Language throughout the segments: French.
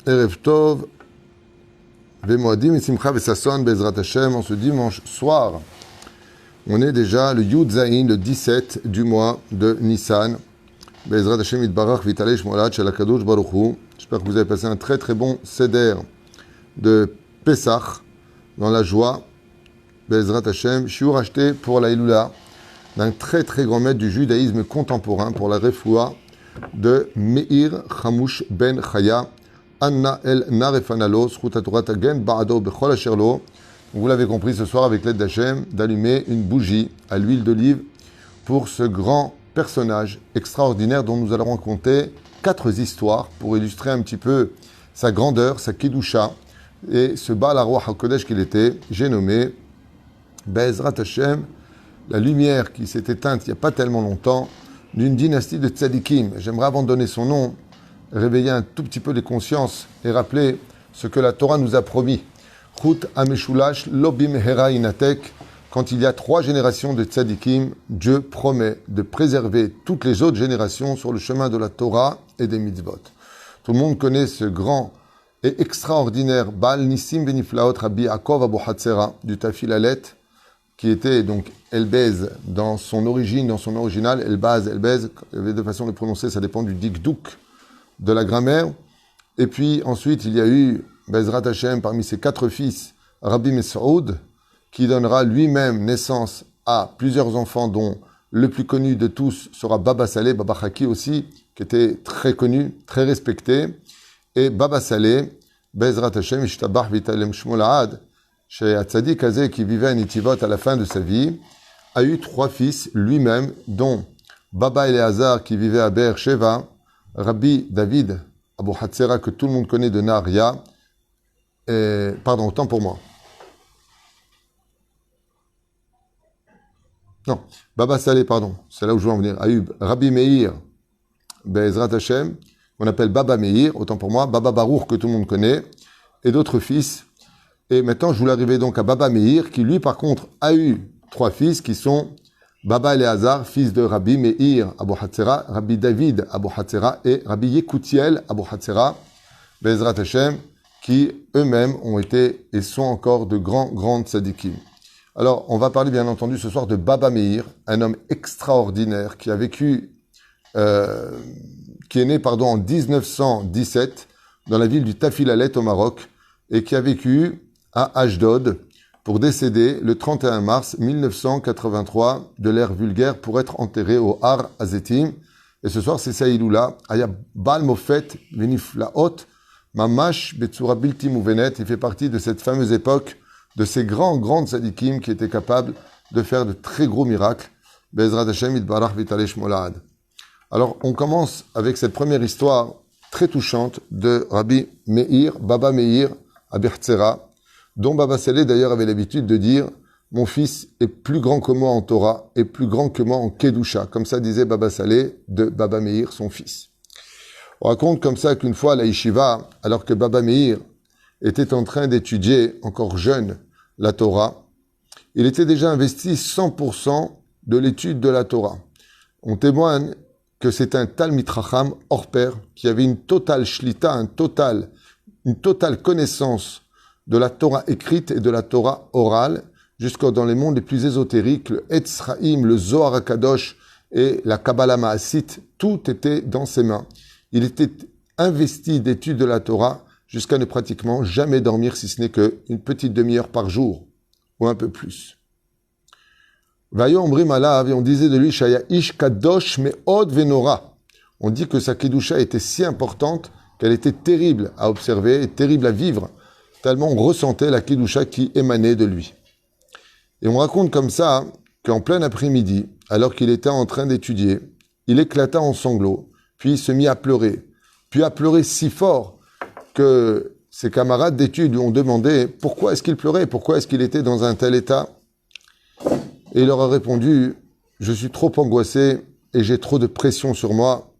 Erev Tov, Vemoadim, Simcha, Vesasson, Bezrat Hashem, en ce dimanche soir. On est déjà le Yud Zayin, le 17 du mois de Nissan. Bezrat Hashem, Itbarach, Vitale, Shmolat, Shalakadosh, Baruch Hu. J'espère que vous avez passé un très très bon Seder de Pesach, dans la joie. Bezrat Hashem, shiur acheté pour la Iloula d'un très très grand maître du judaïsme contemporain pour la refoua de Meir Chamouch ben Chaya, Anna el Narefanalo, Srutatorat Agen, Baado Bechol Asherlo. Vous l'avez compris ce soir avec l'aide d'Hachem, d'allumer une bougie à l'huile d'olive pour ce grand personnage extraordinaire dont nous allons raconter 4 histoires pour illustrer un petit peu sa grandeur, sa Kedusha et ce Baal HaRuach HaKodesh qu'il était. J'ai nommé Bezrat Hashem, la lumière qui s'est éteinte il n'y a pas tellement longtemps, d'une dynastie de tzadikim. J'aimerais, avant de donner son nom, réveiller un tout petit peu les consciences et rappeler ce que la Torah nous a promis. Chut Ameshulash Lobim Hera Inatek. Quand il y a 3 générations de tzadikim, Dieu promet de préserver toutes les autres générations sur le chemin de la Torah et des mitzvot. Tout le monde connaît ce grand et extraordinaire Baal Nissim Beniflaot Rabbi Yaakov Abu Hatzera du Tafilalet, qui était donc Elbez dans son origine, dans son original, Elbaz, Elbez, il y avait 2 façons de prononcer, ça dépend du dikdouk de la grammaire. Et puis ensuite, il y a eu Bezrat Hashem parmi ses 4 fils, Rabbi Mesoud, qui donnera lui-même naissance à plusieurs enfants, dont le plus connu de tous sera Baba Saleh, Baba Chaki aussi, qui était très connu, très respecté. Et Baba Saleh, Bezrat Hashem, Ishtabach Vitalem Shmolahad, chez Atzadik Azeh, qui vivait à Nitivot à la fin de sa vie, a eu 3 fils lui-même, dont Baba Eleazar, qui vivait à Be'er Sheva, Rabbi David Abu Hatzera, que tout le monde connaît de Naria, pardon, autant pour moi. Non, Baba Saleh, pardon, c'est là où je veux en venir. Ayub, Rabbi Meir, Bezrat Hashem, qu'on appelle Baba Meir, autant pour moi, Baba Baruch, que tout le monde connaît, et d'autres fils. Et maintenant, je voulais arriver donc à Baba Meir, qui lui, par contre, a eu 3 fils, qui sont Baba Eleazar, fils de Rabbi Meir Abu Hatzera, Rabbi David Abu Hatzera et Rabbi Yekutiel Abu Hatzera, Bezrat Hashem, qui eux-mêmes ont été et sont encore de grands tzadikim. Alors, on va parler bien entendu ce soir de Baba Meir, un homme extraordinaire qui a vécu, qui est né en 1917 dans la ville du Tafilalet au Maroc et qui a vécu à Ashdod pour décéder le 31 mars 1983 de l'ère vulgaire pour être enterré au Har Hazetim. Et ce soir, c'est Saïloula, Aya Baal Mofet Veniflaot, Mamash Betsura Bilti Mouvenet. Il fait partie de cette fameuse époque de ces grands tzadikim qui étaient capables de faire de très gros miracles. Bezrat Hashem Itbarach Vitale Shmolahad. Alors, on commence avec cette première histoire très touchante de Rabbi Meir, Baba Meir, Abi Hatzera, dont Baba Saleh d'ailleurs avait l'habitude de dire « Mon fils est plus grand que moi en Torah et plus grand que moi en Kedusha », comme ça disait Baba Saleh de Baba Meir, son fils. On raconte comme ça qu'une fois à la Yeshiva, alors que Baba Meir était en train d'étudier, encore jeune, la Torah, il était déjà investi 100% de l'étude de la Torah. On témoigne que c'est un Talmid Chacham hors pair qui avait une totale shlita, une totale connaissance de la Torah écrite et de la Torah orale, jusqu'à dans les mondes les plus ésotériques, le Etz Chaim, le Zohar HaKadosh et la Kabbalah Maasit, tout était dans ses mains. Il était investi d'études de la Torah jusqu'à ne pratiquement jamais dormir, si ce n'est qu'une petite demi-heure par jour, ou un peu plus. Vayo Omrim Alav, et on disait de lui, Shaya Ish Kadosh Me'od Venora. On dit que sa Kedusha était si importante qu'elle était terrible à observer et terrible à vivre, tellement on ressentait la Kedusha qui émanait de lui. Et on raconte comme ça qu'en plein après-midi, alors qu'il était en train d'étudier, il éclata en sanglots, puis il se mit à pleurer, puis à pleurer si fort que ses camarades d'études lui ont demandé pourquoi est-ce qu'il pleurait, pourquoi est-ce qu'il était dans un tel état. Et il leur a répondu « Je suis trop angoissé et j'ai trop de pression sur moi,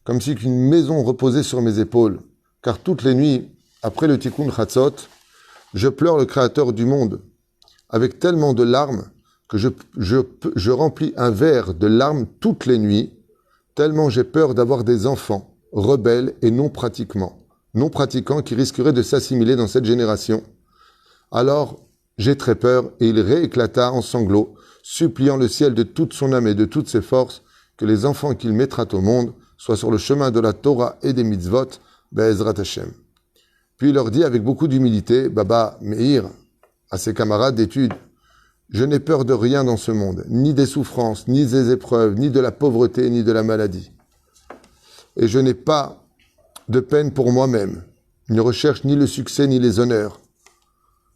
comme si une maison reposait sur mes épaules, car toutes les nuits, après le Tikkun Chatzot, je pleure le Créateur du monde, avec tellement de larmes que je remplis un verre de larmes toutes les nuits, tellement j'ai peur d'avoir des enfants, rebelles et non pratiquement. non pratiquants qui risqueraient de s'assimiler dans cette génération. Alors, j'ai très peur, et il rééclata en sanglots, suppliant le ciel de toute son âme et de toutes ses forces que les enfants qu'il mettra au monde soient sur le chemin de la Torah et des mitzvot, Be'ezrat Hashem. Puis il leur dit avec beaucoup d'humilité, Baba Meir, à ses camarades d'études, je n'ai peur de rien dans ce monde, ni des souffrances, ni des épreuves, ni de la pauvreté, ni de la maladie. Et je n'ai pas de peine pour moi-même, ne recherche ni le succès, ni les honneurs.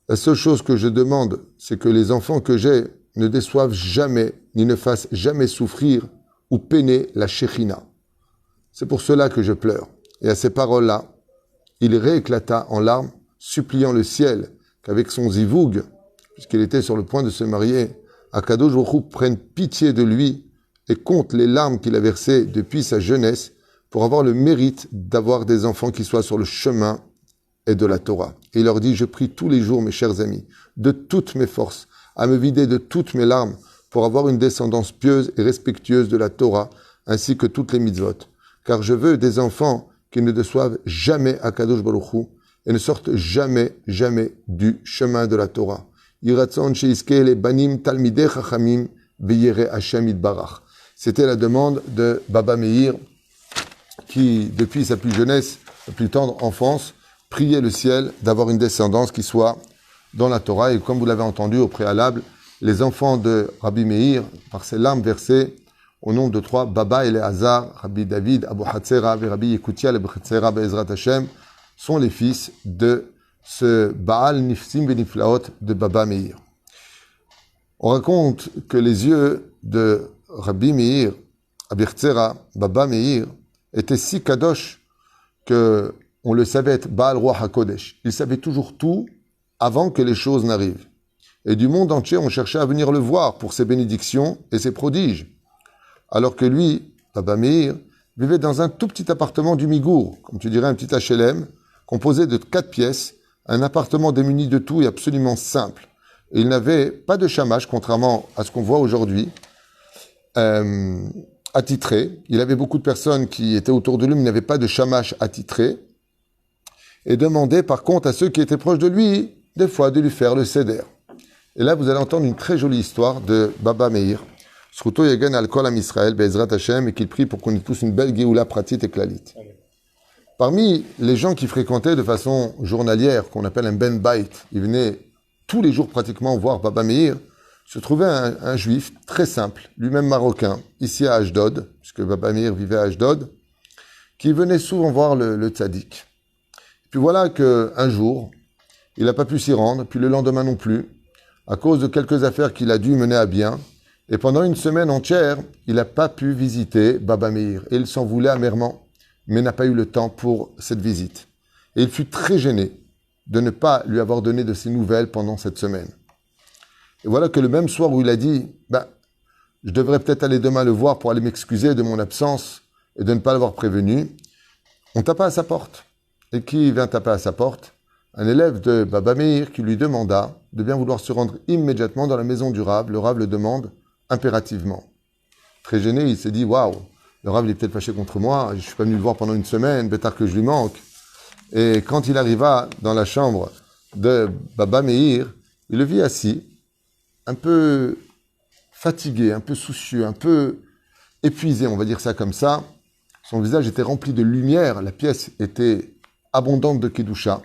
La seule chose que je demande, c'est que les enfants que j'ai ne déçoivent jamais, ni ne fassent jamais souffrir ou peiner la Shekhinah. C'est pour cela que je pleure. Et à ces paroles-là, il rééclata en larmes, suppliant le ciel qu'avec son zivoug, puisqu'il était sur le point de se marier, Akadosh Baruch Hu prenne pitié de lui et compte les larmes qu'il a versées depuis sa jeunesse pour avoir le mérite d'avoir des enfants qui soient sur le chemin et de la Torah. Et il leur dit, je prie tous les jours, mes chers amis, de toutes mes forces, à me vider de toutes mes larmes pour avoir une descendance pieuse et respectueuse de la Torah, ainsi que toutes les mitzvot. Car je veux des enfants qui ne déçoivent jamais Akadosh Baruch Hu et ne sortent jamais, jamais du chemin de la Torah. C'était la demande de Baba Meir qui, depuis sa plus jeunesse, sa plus tendre enfance, priait le ciel d'avoir une descendance qui soit dans la Torah. Et comme vous l'avez entendu au préalable, les enfants de Rabbi Meir, par ses larmes versées, au nom de trois, Baba Eleazar, Rabbi David, Abu Hatzera et Rabbi Yekutia, le Hatzera Be'ezrat Hashem, sont les fils de ce Baal Nifsim Beniflaot de Baba Meir. On raconte que les yeux de Rabbi Meir, Rabbi Hatzera, Baba Meir, étaient si kadosh que on le savait être Baal Roi HaKodesh. Il savait toujours tout avant que les choses n'arrivent. Et du monde entier, on cherchait à venir le voir pour ses bénédictions et ses prodiges. Alors que lui, Baba Meir, vivait dans un tout petit appartement du Migour, comme tu dirais un petit HLM, composé de 4 pièces, un appartement démuni de tout et absolument simple. Et il n'avait pas de chamash, contrairement à ce qu'on voit aujourd'hui, attitré. Il avait beaucoup de personnes qui étaient autour de lui, mais il n'avait pas de chamash attitré. Et demandait par contre à ceux qui étaient proches de lui, des fois, de lui faire le seder. Et là, vous allez entendre une très jolie histoire de Baba Meir. Sruto Yagan al-Kol Am Israël, Be'ezrat Hashem, et qu'il prie pour qu'on ait tous une belle Géoula pratique et klalit. Parmi les gens qui fréquentaient de façon journalière, qu'on appelle un Ben Bait, ils venaient tous les jours pratiquement voir Baba Meir, se trouvait un juif très simple, lui-même marocain, ici à Ashdod, puisque Baba Meir vivait à Ashdod, qui venait souvent voir le tzaddik. Puis voilà qu'un jour, il n'a pas pu s'y rendre, puis le lendemain non plus, à cause de quelques affaires qu'il a dû mener à bien. Et pendant une semaine entière, il n'a pas pu visiter Baba Meir. Et il s'en voulait amèrement, mais n'a pas eu le temps pour cette visite. Et il fut très gêné de ne pas lui avoir donné de ses nouvelles pendant cette semaine. Et voilà que le même soir où il a dit, je devrais peut-être aller demain le voir pour aller m'excuser de mon absence et de ne pas l'avoir prévenu, on tapa à sa porte. Et qui vient taper à sa porte? Un élève de Baba Meir qui lui demanda de bien vouloir se rendre immédiatement dans la maison du Rav. Le Rav le demande impérativement. Très gêné, il s'est dit, waouh, le Rav il est peut-être fâché contre moi, je ne suis pas venu le voir pendant une semaine, bêtard que je lui manque. Et quand il arriva dans la chambre de Baba Meir, il le vit assis, un peu fatigué, un peu soucieux, un peu épuisé, on va dire ça comme ça. Son visage était rempli de lumière, la pièce était abondante de Kedusha.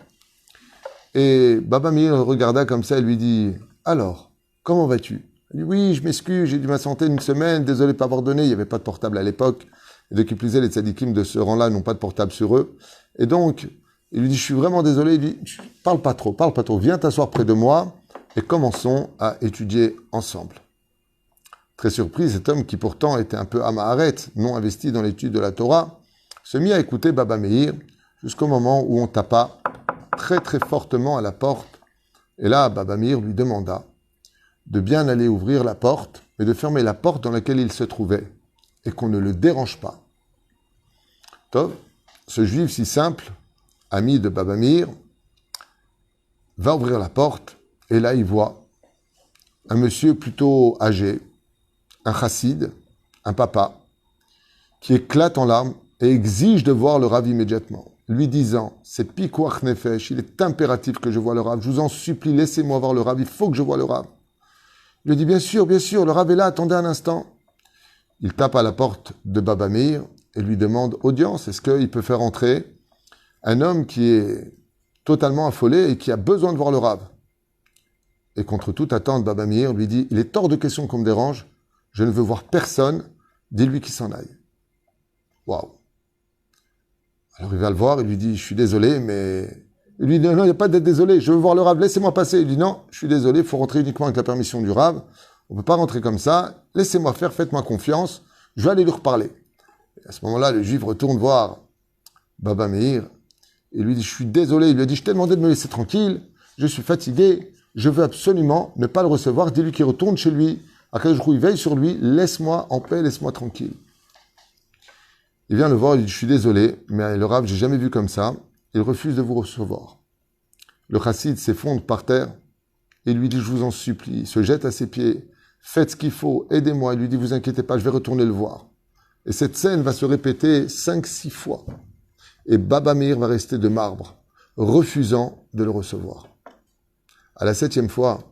Et Baba Meir le regarda comme ça et lui dit, alors, comment vas-tu? Il dit, oui, je m'excuse, j'ai dû m'absenter une semaine, désolé de pas avoir donné, il n'y avait pas de portable à l'époque. Et de qui plus est, les tzadikim de ce rang-là n'ont pas de portable sur eux. Et donc, il lui dit, je suis vraiment désolé, il dit, parle pas trop, viens t'asseoir près de moi et commençons à étudier ensemble. Très surpris, cet homme qui pourtant était un peu amaharet, non investi dans l'étude de la Torah, se mit à écouter Baba Meir jusqu'au moment où on tapa très très fortement à la porte. Et là, Baba Meir lui demanda de bien aller ouvrir la porte, mais de fermer la porte dans laquelle il se trouvait, et qu'on ne le dérange pas. Tov, ce juif si simple, ami de Baba Meir, va ouvrir la porte, et là il voit un monsieur plutôt âgé, un chassid, un papa, qui éclate en larmes et exige de voir le Rav immédiatement. lui disant, c'est pikuach nefesh, il est impératif que je voie le Rav, je vous en supplie, laissez-moi voir le Rav, il faut que je voie le Rav. Il lui dit, bien sûr, le Rav est là, attendez un instant. Il tape à la porte de Baba Meir et lui demande audience, est-ce qu'il peut faire entrer un homme qui est totalement affolé et qui a besoin de voir le Rav. Et contre toute attente, Baba Meir lui dit, il est hors de question qu'on me dérange, je ne veux voir personne, dis-lui qu'il s'en aille. Waouh. Alors il va le voir, il lui dit, je suis désolé, mais... Il lui dit, non, il n'y a pas d'être désolé, je veux voir le Rav, laissez-moi passer. Il dit, non, je suis désolé, il faut rentrer uniquement avec la permission du Rav, on ne peut pas rentrer comme ça, laissez-moi faire, faites-moi confiance, je vais aller lui reparler. Et à ce moment-là, le juif retourne voir Baba Meir, et lui dit, je suis désolé, il lui a dit, je t'ai demandé de me laisser tranquille, je suis fatigué, je veux absolument ne pas le recevoir, dis-lui qu'il retourne chez lui, à quel jour il veille sur lui, laisse-moi en paix, laisse-moi tranquille. Il vient le voir, il dit, je suis désolé, mais le Rav, j'ai jamais vu comme ça, il refuse de vous recevoir. Le chassid s'effondre par terre, et lui dit, je vous en supplie, il se jette à ses pieds, faites ce qu'il faut, aidez-moi, il lui dit, vous inquiétez pas, je vais retourner le voir. Et cette scène va se répéter 5-6 fois. Et Baba Meir va rester de marbre, refusant de le recevoir. À la 7e fois,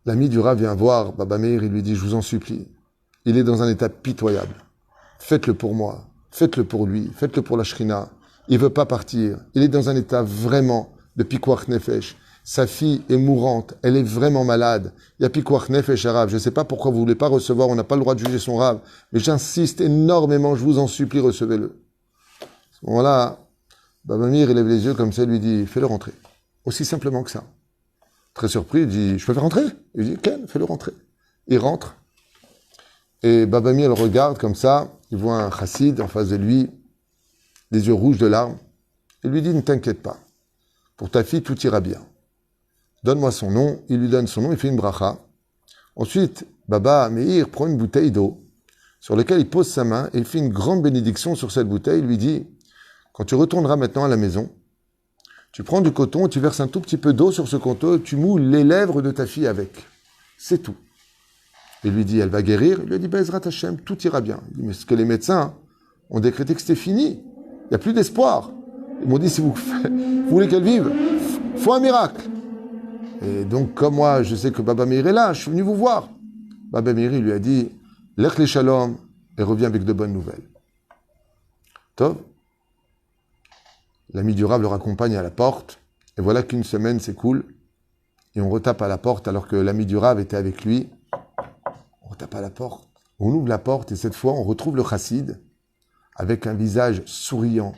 l'ami du Rav vient voir Baba Meir, il lui dit, je vous en supplie, il est dans un état pitoyable. Faites-le pour moi, faites-le pour lui, faites-le pour la Shrina. Il ne veut pas partir. Il est dans un état vraiment de pikuach nefesh. Sa fille est mourante, elle est vraiment malade. Il y a pikuach nefesh à Rav. Je ne sais pas pourquoi vous ne voulez pas recevoir, on n'a pas le droit de juger son Rav. Mais j'insiste énormément, je vous en supplie, recevez-le. À ce moment-là, Baba Meir, il lève les yeux comme ça, il lui dit, fais-le rentrer. Aussi simplement que ça. Très surpris, il dit, je peux faire rentrer? Il dit, Ken, fais-le rentrer. Il rentre. Et Baba Meir le regarde comme ça, il voit un chassid en face de lui, des yeux rouges de larmes. Il lui dit, ne t'inquiète pas. Pour ta fille, tout ira bien. Donne-moi son nom. Il lui donne son nom, il fait une bracha. Ensuite, Baba Meir prend une bouteille d'eau sur laquelle il pose sa main et il fait une grande bénédiction sur cette bouteille. Il lui dit, quand tu retourneras maintenant à la maison, tu prends du coton, tu verses un tout petit peu d'eau sur ce coton et tu moules les lèvres de ta fille avec. C'est tout. Il lui dit, elle va guérir. Il lui dit, Bezrat Hashem, tout ira bien. Il dit, mais ce que les médecins ont décrété que c'était fini. Il n'y a plus d'espoir. Ils m'ont dit, si vous voulez qu'elle vive, faut un miracle. Et donc, comme moi, je sais que Baba Meir est là, je suis venu vous voir. Baba Meir lui a dit, Lech le Shalom, et reviens avec de bonnes nouvelles. Tov. L'ami du Rav le raccompagne à la porte, et voilà qu'une semaine s'écoule, et on retape à la porte alors que l'ami du Rav était avec lui. On retape à la porte, on ouvre la porte, et cette fois, on retrouve le chassid, avec un visage souriant,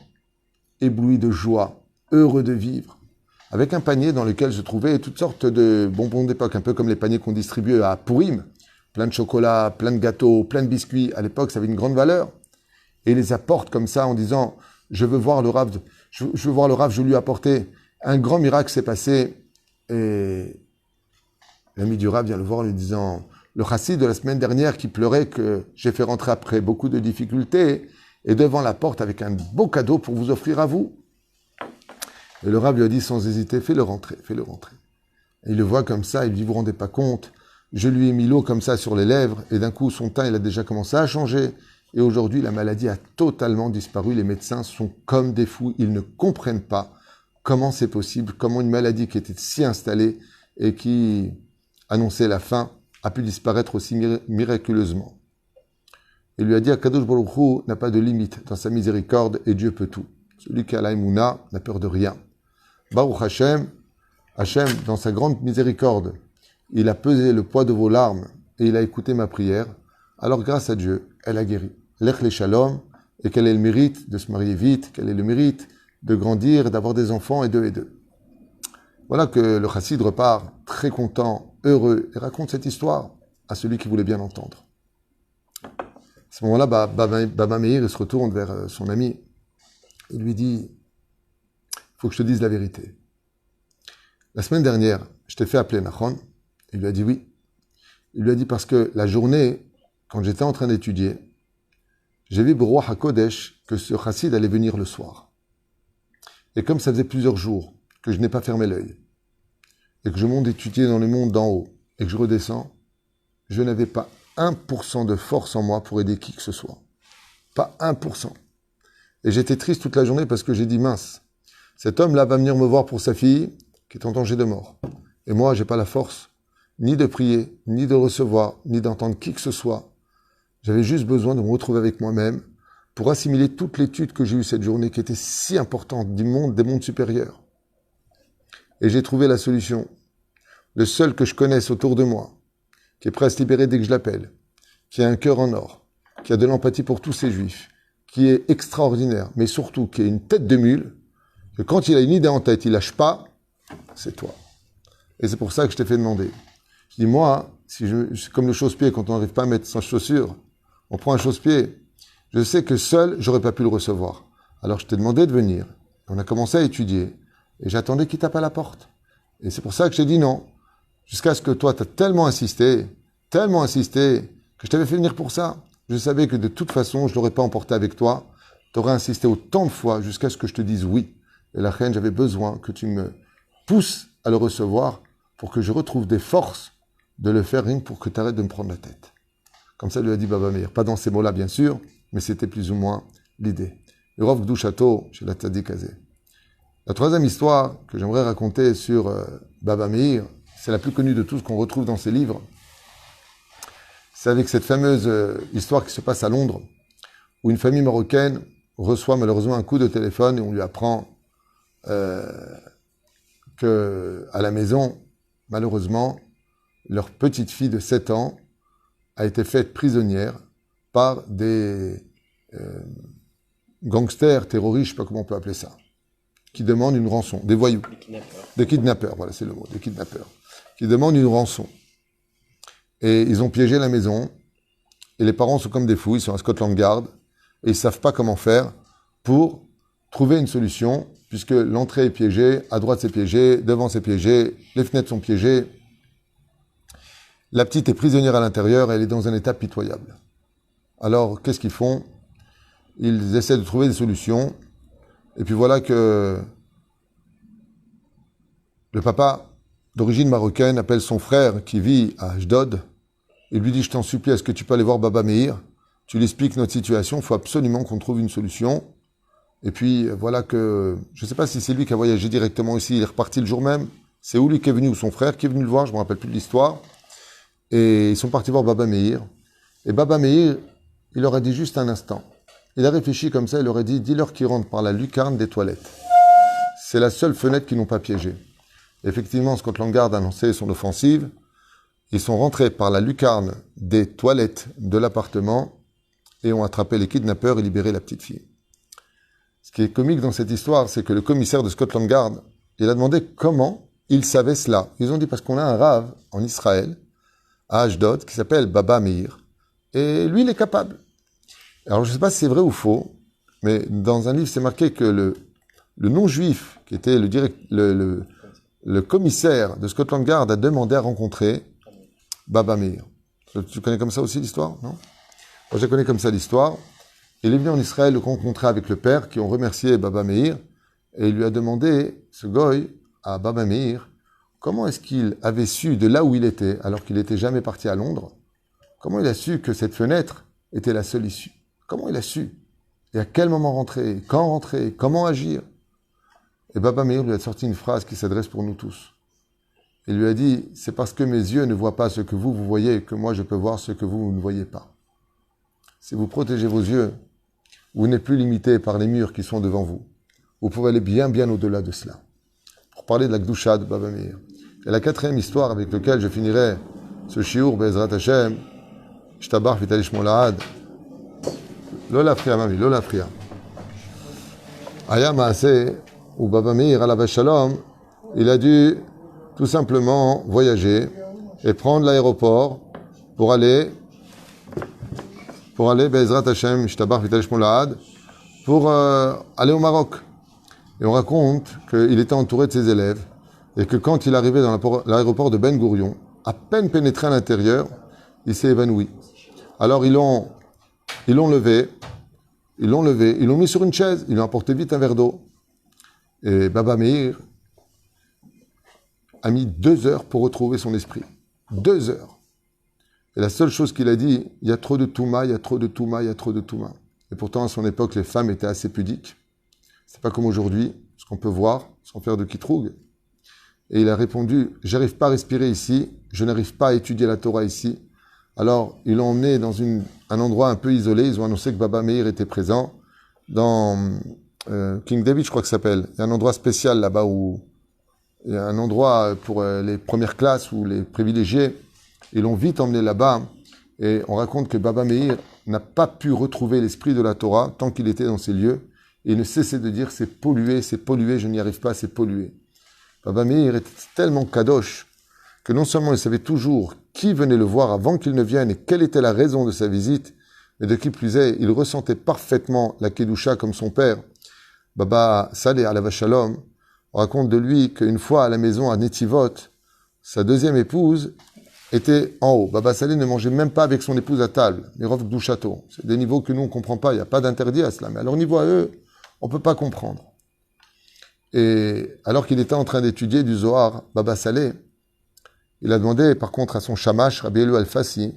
ébloui de joie, heureux de vivre, avec un panier dans lequel se trouvaient toutes sortes de bonbons d'époque, un peu comme les paniers qu'on distribuait à Purim, plein de chocolat, plein de gâteaux, plein de biscuits. À l'époque, ça avait une grande valeur. Et il les apporte comme ça en disant, je veux voir le Rav, je lui ai apporté. Un grand miracle s'est passé. Et l'ami du Rav vient le voir en lui disant, le chassid de la semaine dernière qui pleurait que j'ai fait rentrer après beaucoup de difficultés, et devant la porte avec un beau cadeau pour vous offrir à vous. Et le Rav lui a dit sans hésiter, fais-le rentrer, fais-le rentrer. Et il le voit comme ça, il dit, vous vous rendez pas compte, je lui ai mis l'eau comme ça sur les lèvres, et d'un coup, son teint, il a déjà commencé à changer. Et aujourd'hui, la maladie a totalement disparu. Les médecins sont comme des fous, ils ne comprennent pas comment c'est possible, comment une maladie qui était si installée et qui annonçait la fin a pu disparaître aussi miraculeusement. Il lui a dit, Akadosh Baruch Hu n'a pas de limite dans sa miséricorde et Dieu peut tout. Celui qui a la Emouna n'a peur de rien. Baruch Hashem, Hashem, dans sa grande miséricorde, il a pesé le poids de vos larmes et il a écouté ma prière. Alors grâce à Dieu, elle a guéri. Lech le Shalom, et quel est le mérite de se marier vite, quel est le mérite de grandir, d'avoir des enfants et deux. Voilà que le chassid repart très content, heureux, et raconte cette histoire à celui qui voulait bien l'entendre. À ce moment-là, Baba Meir il se retourne vers son ami. Il lui dit, il faut que je te dise la vérité. La semaine dernière, je t'ai fait appeler Nachon. Il lui a dit oui. Il lui a dit parce que la journée, quand j'étais en train d'étudier, j'ai vu Baruch HaKodesh que ce chassid allait venir le soir. Et comme ça faisait plusieurs jours que je n'ai pas fermé l'œil, et que je monte étudier dans le monde d'en haut, et que je redescends, je n'avais pas 1% de force en moi pour aider qui que ce soit. Pas 1%. Et j'étais triste toute la journée parce que j'ai dit, mince, cet homme-là va venir me voir pour sa fille qui est en danger de mort. Et moi, j'ai pas la force ni de prier, ni de recevoir, ni d'entendre qui que ce soit. J'avais juste besoin de me retrouver avec moi-même pour assimiler toute l'étude que j'ai eue cette journée qui était si importante du monde, des mondes supérieurs. Et j'ai trouvé la solution. Le seul que je connaisse autour de moi, qui est prêt à se libérer dès que je l'appelle, qui a un cœur en or, qui a de l'empathie pour tous ces juifs, qui est extraordinaire, mais surtout qui a une tête de mule, que quand il a une idée en tête, il lâche pas, c'est toi. Et c'est pour ça que je t'ai fait demander. Je dis, moi, si c'est comme le chausse-pied, quand on n'arrive pas à mettre sans chaussure, on prend un chausse-pied. Je sais que seul, j'aurais pas pu le recevoir. Alors je t'ai demandé de venir. On a commencé à étudier. Et j'attendais qu'il tape à la porte. Et c'est pour ça que j'ai dit non. Jusqu'à ce que toi, tu as tellement insisté, que je t'avais fait venir pour ça. Je savais que de toute façon, je ne l'aurais pas emporté avec toi. Tu aurais insisté autant de fois jusqu'à ce que je te dise oui. Et la reine, j'avais besoin que tu me pousses à le recevoir pour que je retrouve des forces de le faire, rien que pour que tu arrêtes de me prendre la tête. Comme ça, lui a dit Baba Meir. Pas dans ces mots-là, bien sûr, mais c'était plus ou moins l'idée. Le Rav Gdou Château, chez la Tzadik Hazé. La troisième histoire que j'aimerais raconter sur Baba Meir, c'est la plus connue de tous qu'on retrouve dans ses livres. C'est avec cette fameuse histoire qui se passe à Londres, où une famille marocaine reçoit malheureusement un coup de téléphone et on lui apprend que à la maison, malheureusement, leur petite fille de 7 ans a été faite prisonnière par des gangsters, terroristes, je ne sais pas comment on peut appeler ça, qui demandent une rançon, des voyous. Des kidnappeurs, voilà, c'est le mot, des kidnappeurs, qui demandent une rançon. Et ils ont piégé la maison, et les parents sont comme des fous, ils sont à Scotland Yard, et ils ne savent pas comment faire pour trouver une solution, puisque l'entrée est piégée, à droite c'est piégé, devant c'est piégé, les fenêtres sont piégées. La petite est prisonnière à l'intérieur, et elle est dans un état pitoyable. Alors, qu'est-ce qu'ils font? Ils essaient de trouver des solutions, et puis voilà que le papa, d'origine marocaine, appelle son frère qui vit à Ashdod, et lui dit, je t'en supplie, est-ce que tu peux aller voir Baba Meir? Tu lui expliques notre situation, il faut absolument qu'on trouve une solution. Et puis voilà que, je ne sais pas si c'est lui qui a voyagé directement ici, il est reparti le jour même, c'est où lui qui est venu, ou son frère qui est venu le voir, je ne me rappelle plus de l'histoire. Et ils sont partis voir Baba Meir. Et Baba Meir, il leur a dit juste un instant. Il a réfléchi comme ça, il leur a dit, dis-leur qu'ils rentrent par la lucarne des toilettes. C'est la seule fenêtre qu'ils n'ont pas piégée. Effectivement, Scotland Yard a annoncé son offensive. Ils sont rentrés par la lucarne des toilettes de l'appartement et ont attrapé les kidnappeurs et libéré la petite fille. Ce qui est comique dans cette histoire, c'est que le commissaire de Scotland Yard, il a demandé comment il savait cela. Ils ont dit parce qu'on a un rave en Israël, à Ashdod, qui s'appelle Baba Meir, et lui, il est capable. Alors, je ne sais pas si c'est vrai ou faux, mais dans un livre, c'est marqué que le non-juif, qui était le commissaire de Scotland Yard, a demandé à rencontrer Baba Meir. Tu connais comme ça aussi l'histoire, non? Moi, je connais comme ça l'histoire. Il est venu en Israël le rencontrer avec le père, qui ont remercié Baba Meir, et il lui a demandé, ce goy, à Baba Meir, comment est-ce qu'il avait su de là où il était, alors qu'il n'était jamais parti à Londres, comment il a su que cette fenêtre était la seule issue? Comment il a su? Et à quel moment rentrer? Quand rentrer? Comment agir? Et Baba Meir lui a sorti une phrase qui s'adresse pour nous tous. Il lui a dit, c'est parce que mes yeux ne voient pas ce que vous voyez que moi je peux voir ce que vous ne voyez pas. Si vous protégez vos yeux, vous n'êtes plus limité par les murs qui sont devant vous. Vous pouvez aller bien, bien au-delà de cela. Pour parler de la Gdusha de Baba Meir. Et la quatrième histoire avec laquelle je finirai ce shiur, Be'ezrat Hashem, Shtabar Vitalish Molahad. Lola Fria, mami, Lola Fria. Aya Maaseh, où Baba Meir, alav shalom, il a dû tout simplement voyager et prendre l'aéroport pour aller Be'ezrat Hashem, Shtabar Vitalish Molahad, pour aller au Maroc. Et on raconte qu'il était entouré de ses élèves et que quand il arrivait dans l'aéroport de Ben Gourion, à peine pénétré à l'intérieur, il s'est évanoui. Alors ils l'ont levé, ils l'ont mis sur une chaise, ils lui ont apporté vite un verre d'eau. Et Baba Meir a mis 2 heures pour retrouver son esprit. 2 heures. Et la seule chose qu'il a dit, il y a trop de Touma, il y a trop de Touma, il y a trop de Touma. Et pourtant, à son époque, les femmes étaient assez pudiques. C'est pas comme aujourd'hui, ce qu'on peut voir, sans faire de kitroug. Et il a répondu, j'arrive pas à respirer ici, je n'arrive pas à étudier la Torah ici. Alors, ils l'ont emmené dans un endroit un peu isolé. Ils ont annoncé que Baba Meir était présent dans King David, je crois que ça s'appelle. Il y a un endroit spécial là-bas où il y a un endroit pour les premières classes ou les privilégiés. Ils l'ont vite emmené là-bas. Et on raconte que Baba Meir n'a pas pu retrouver l'esprit de la Torah tant qu'il était dans ces lieux. Et il ne cessait de dire, c'est pollué, je n'y arrive pas, c'est pollué. Baba Meir était tellement kadosh que non seulement il savait toujours qui venait le voir avant qu'il ne vienne et quelle était la raison de sa visite, mais de qui plus est, il ressentait parfaitement la Kedusha comme son père. Baba Saleh Alav Shalom raconte de lui qu'une fois à la maison à Netivot, sa deuxième épouse était en haut. Baba Saleh ne mangeait même pas avec son épouse à table, Mirov Gdushato. C'est des niveaux que nous on ne comprend pas, il n'y a pas d'interdit à cela, mais à leur niveau à eux, on ne peut pas comprendre. Et alors qu'il était en train d'étudier du Zohar, Baba Saleh, il a demandé par contre à son shamash, Rabbi Elou Al-Fassi,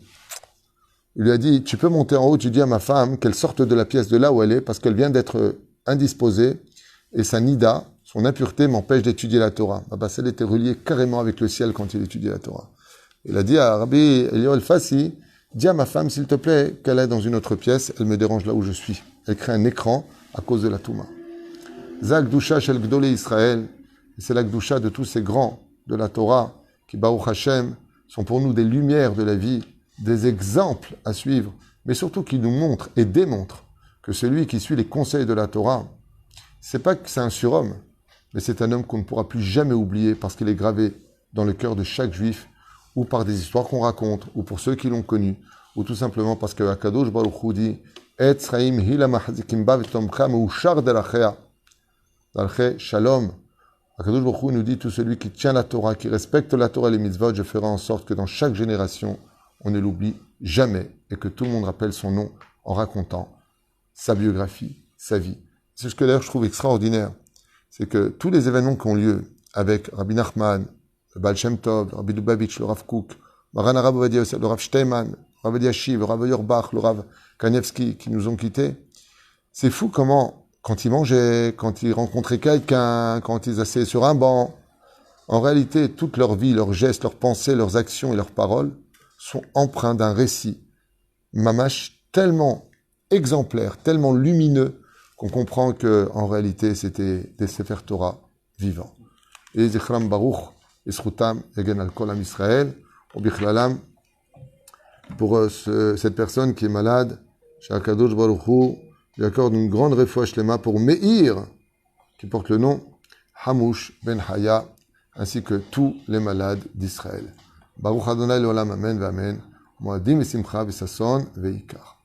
il lui a dit, tu peux monter en haut, tu dis à ma femme qu'elle sorte de la pièce de là où elle est, parce qu'elle vient d'être indisposée, et sa nida, son impureté, m'empêche d'étudier la Torah. Baba Saleh était relié carrément avec le ciel quand il étudiait la Torah. Il a dit à Rabbi Elou Al-Fassi, dis à ma femme, s'il te plaît, qu'elle est dans une autre pièce, elle me dérange là où je suis. Elle crée un écran à cause de la Touma. Zak Dusha Shel Gdolé Israël, c'est la Gdusha de tous ces grands de la Torah, qui, Baruch Hashem, sont pour nous des lumières de la vie, des exemples à suivre, mais surtout qui nous montrent et démontrent que celui qui suit les conseils de la Torah, c'est pas que c'est un surhomme, mais c'est un homme qu'on ne pourra plus jamais oublier parce qu'il est gravé dans le cœur de chaque juif, ou par des histoires qu'on raconte, ou pour ceux qui l'ont connu, ou tout simplement parce que Akadosh Baruch Hu dit Et Sraim Hila Mahzikim Ba V'Tomcha Meushar Delachea Dalche Shalom. Akadosh Baruch Hu nous dit tout celui qui tient la Torah, qui respecte la Torah et les mitzvot, je ferai en sorte que dans chaque génération, on ne l'oublie jamais et que tout le monde rappelle son nom en racontant sa biographie, sa vie. C'est ce que d'ailleurs je trouve extraordinaire. C'est que tous les événements qui ont lieu avec Rabbi Nachman, le Baal Shem Tov, le Rabbi Lubavitch, le Rav Kook, Maran Arav Ovadia Yosef, le Rav Shteiman, le Rav Eliashiv, le Rav Yorbach, le Rav Kanevski qui nous ont quittés. C'est fou comment, quand ils mangeaient, quand ils rencontraient quelqu'un, quand ils asseyaient sur un banc, en réalité, toute leur vie, leurs gestes, leurs pensées, leurs actions et leurs paroles sont empreints d'un récit, mamash, tellement exemplaire, tellement lumineux, qu'on comprend que en réalité, c'était des Sefer Torah vivants. Et Zichram Baruch, Esrutam, Egen al Kol Am Israël, Obichlalam, pour cette personne qui est malade, Shakadosh Baruch Hu, lui accorde une grande réfoua shlema pour Meir, qui porte le nom Hamouch Ben Haya, ainsi que tous les malades d'Israël. Baruch Adonai Leolam Amen V'Amen, Moadim et Simcha V'Sasson Ve'ikar.